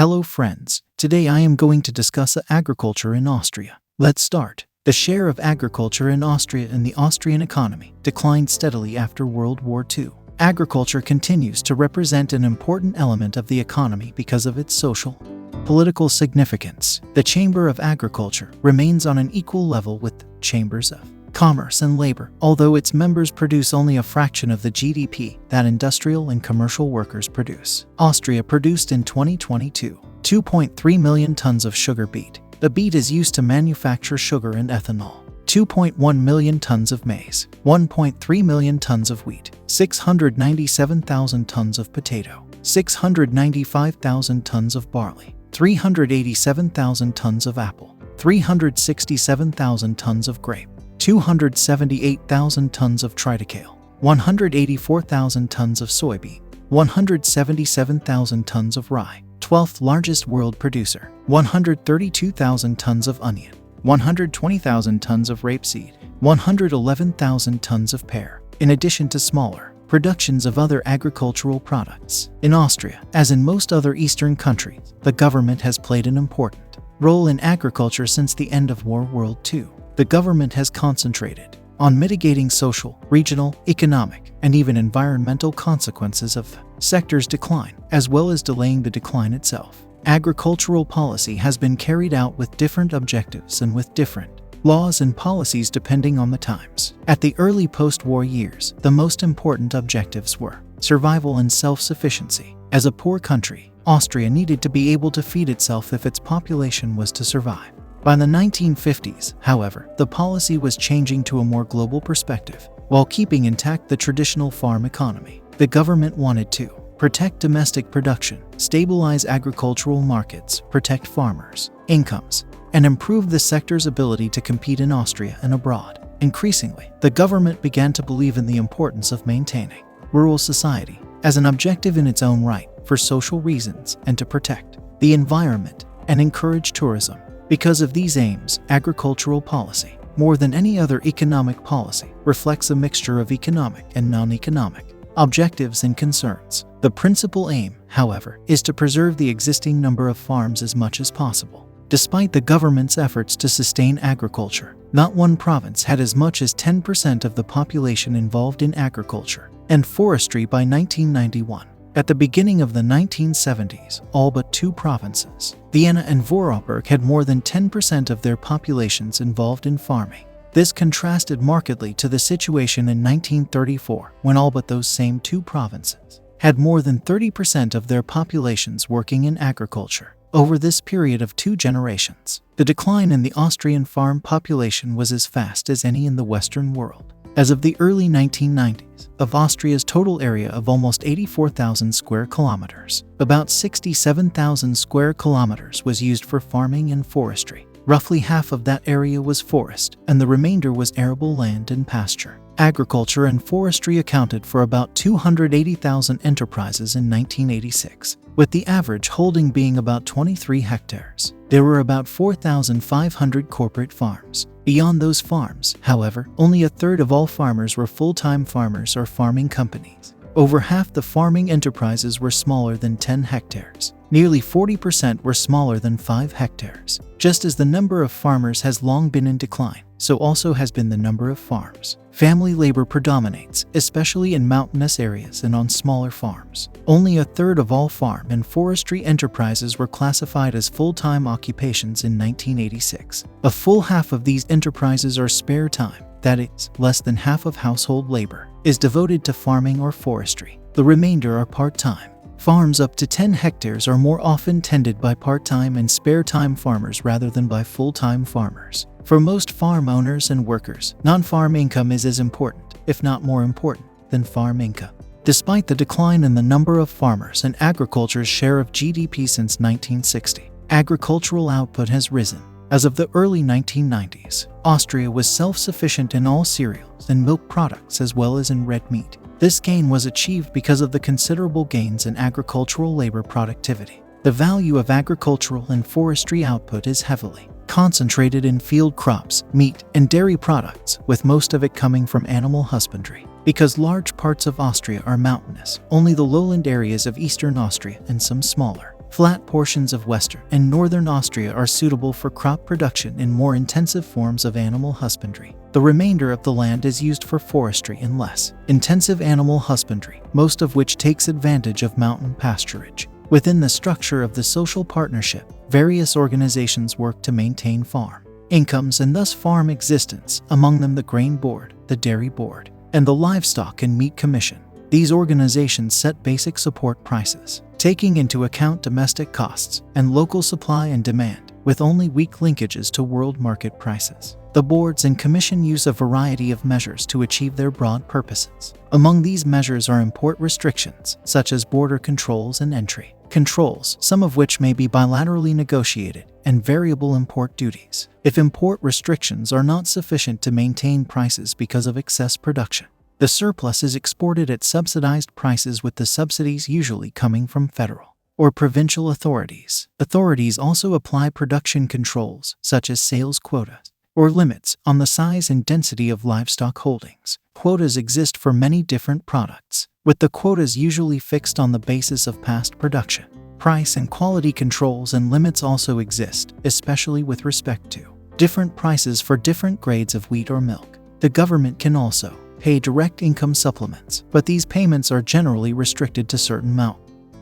Hello friends, today I am going to discuss agriculture in Austria. Let's start. The share of agriculture in Austria in the Austrian economy declined steadily after World War II. Agriculture continues to represent an important element of the economy because of its social, political significance. The Chamber of Agriculture remains on an equal level with the Chambers of Commerce and Labor, although its members produce only a fraction of the GDP that industrial and commercial workers produce. Austria produced in 2022 2.3 million tons of sugar beet. The beet is used to manufacture sugar and ethanol. 2.1 million tons of maize, 1.3 million tons of wheat, 697,000 tons of potato, 695,000 tons of barley, 387,000 tons of apple, 367,000 tons of grape, 278,000 tons of triticale, 184,000 tons of soybean, 177,000 tons of rye, 12th largest world producer, 132,000 tons of onion, 120,000 tons of rapeseed, 111,000 tons of pear, in addition to smaller productions of other agricultural products. In Austria, as in most other Eastern countries, the government has played an important role in agriculture since the end of World War II. The government has concentrated on mitigating social, regional, economic, and even environmental consequences of the sector's decline, as well as delaying the decline itself. Agricultural policy has been carried out with different objectives and with different laws and policies depending on the times. At the early post-war years, the most important objectives were survival and self-sufficiency. As a poor country, Austria needed to be able to feed itself if its population was to survive. By the 1950s, however, the policy was changing to a more global perspective. While keeping intact the traditional farm economy, the government wanted to protect domestic production, stabilize agricultural markets, protect farmers' incomes, and improve the sector's ability to compete in Austria and abroad. Increasingly, the government began to believe in the importance of maintaining rural society as an objective in its own right for social reasons and to protect the environment and encourage tourism. Because of these aims, agricultural policy, more than any other economic policy, reflects a mixture of economic and non-economic objectives and concerns. The principal aim, however, is to preserve the existing number of farms as much as possible. Despite the government's efforts to sustain agriculture, not one province had as much as 10% of the population involved in agriculture and forestry by 1991. At the beginning of the 1970s, all but two provinces, Vienna and Vorarlberg, had more than 10% of their populations involved in farming. This contrasted markedly to the situation in 1934, when all but those same two provinces had more than 30% of their populations working in agriculture. Over this period of 2 generations, the decline in the Austrian farm population was as fast as any in the Western world. As of the early 1990s, of Austria's total area of almost 84,000 square kilometers, about 67,000 square kilometers was used for farming and forestry. Roughly half of that area was forest, and the remainder was arable land and pasture. Agriculture and forestry accounted for about 280,000 enterprises in 1986, with the average holding being about 23 hectares. There were about 4,500 corporate farms. Beyond those farms, however, only a third of all farmers were full-time farmers or farming companies. Over half the farming enterprises were smaller than 10 hectares. Nearly 40% were smaller than 5 hectares. Just as the number of farmers has long been in decline, so also has been the number of farms. Family labor predominates, especially in mountainous areas and on smaller farms. Only a third of all farm and forestry enterprises were classified as full-time occupations in 1986. A full half of these enterprises are spare time, that is, less than half of household labor is devoted to farming or forestry. The remainder are part-time. Farms up to 10 hectares are more often tended by part-time and spare-time farmers rather than by full-time farmers. For most farm owners and workers, non-farm income is as important, if not more important, than farm income. Despite the decline in the number of farmers and agriculture's share of GDP since 1960, agricultural output has risen. As of the early 1990s, Austria was self-sufficient in all cereals and milk products as well as in red meat. This gain was achieved because of the considerable gains in agricultural labor productivity. The value of agricultural and forestry output is heavily concentrated in field crops, meat, and dairy products, with most of it coming from animal husbandry. Because large parts of Austria are mountainous, only the lowland areas of eastern Austria and some smaller Flat portions of western and northern Austria are suitable for crop production in more intensive forms of animal husbandry. The remainder of the land is used for forestry and less intensive animal husbandry, most of which takes advantage of mountain pasturage. Within the structure of the social partnership, various organizations work to maintain farm incomes and thus farm existence, among them the Grain Board, the Dairy Board, and the Livestock and Meat Commission. These organizations set basic support prices, taking into account domestic costs and local supply and demand, with only weak linkages to world market prices. The boards and commission use a variety of measures to achieve their broad purposes. Among these measures are import restrictions, such as border controls and entry controls, some of which may be bilaterally negotiated, and variable import duties, if import restrictions are not sufficient to maintain prices because of excess production. The surplus is exported at subsidized prices, with the subsidies usually coming from federal or provincial authorities. Authorities also apply production controls, such as sales quotas or limits on the size and density of livestock holdings. Quotas exist for many different products, with the quotas usually fixed on the basis of past production. Price and quality controls and limits also exist, especially with respect to different prices for different grades of wheat or milk. The government can also pay direct income supplements, but these payments are generally restricted to certain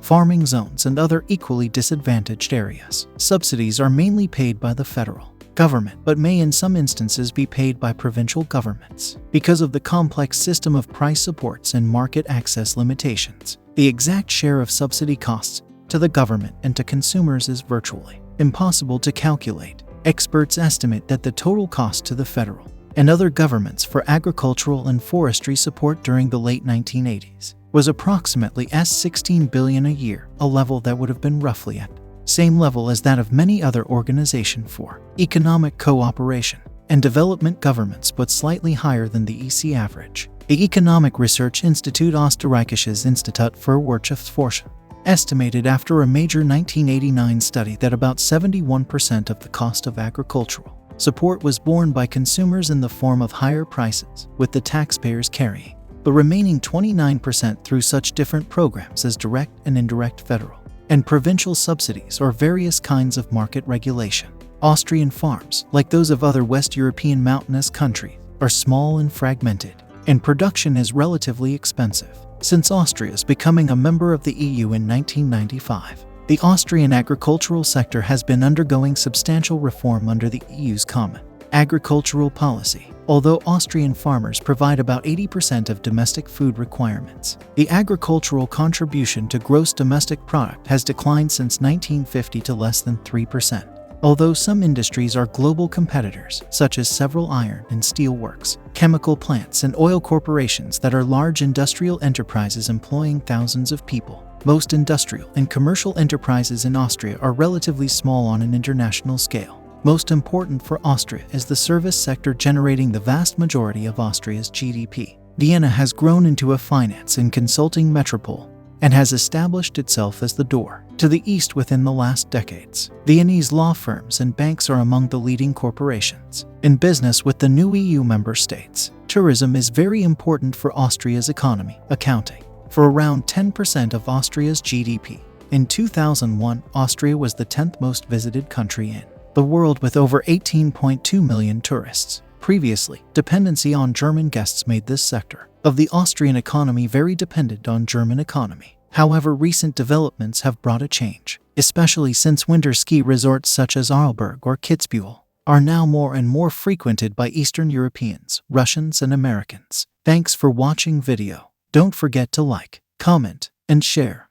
farming zones and other equally disadvantaged areas. Subsidies are mainly paid by the federal government, but may in some instances be paid by provincial governments. Because of the complex system of price supports and market access limitations, the exact share of subsidy costs to the government and to consumers is virtually impossible to calculate. Experts estimate that the total cost to the federal and other governments for agricultural and forestry support during the late 1980s was approximately $16 billion a year, a level that would have been roughly at same level as that of many other organizations for economic cooperation and development governments, but slightly higher than the EC average. The Economic Research Institute Österreichisches Institut für Wirtschaftsforschung estimated after a major 1989 study that about 71% of the cost of agricultural support was borne by consumers in the form of higher prices, with the taxpayers carrying the remaining 29% through such different programs as direct and indirect federal and provincial subsidies or various kinds of market regulation. Austrian farms, like those of other West European mountainous countries, are small and fragmented, and production is relatively expensive. Since Austria's becoming a member of the EU in 1995, the Austrian agricultural sector has been undergoing substantial reform under the EU's common agricultural policy. Although Austrian farmers provide about 80% of domestic food requirements, the agricultural contribution to gross domestic product has declined since 1950 to less than 3%. Although some industries are global competitors, such as several iron and steel works, chemical plants, and oil corporations that are large industrial enterprises employing thousands of people, most industrial and commercial enterprises in Austria are relatively small on an international scale. Most important for Austria is the service sector, generating the vast majority of Austria's GDP. Vienna has grown into a finance and consulting metropole and has established itself as the door to the east within the last decades. Viennese law firms and banks are among the leading corporations in business with the new EU member states. Tourism is very important for Austria's economy, accounting for around 10% of Austria's GDP. In 2001, Austria was the 10th most visited country in the world with over 18.2 million tourists. Previously, dependency on German guests made this sector of the Austrian economy very dependent on German economy. However, recent developments have brought a change, especially since winter ski resorts such as Arlberg or Kitzbühel are now more and more frequented by Eastern Europeans, Russians, and Americans. Thanks for watching video. Don't forget to like, comment, and share.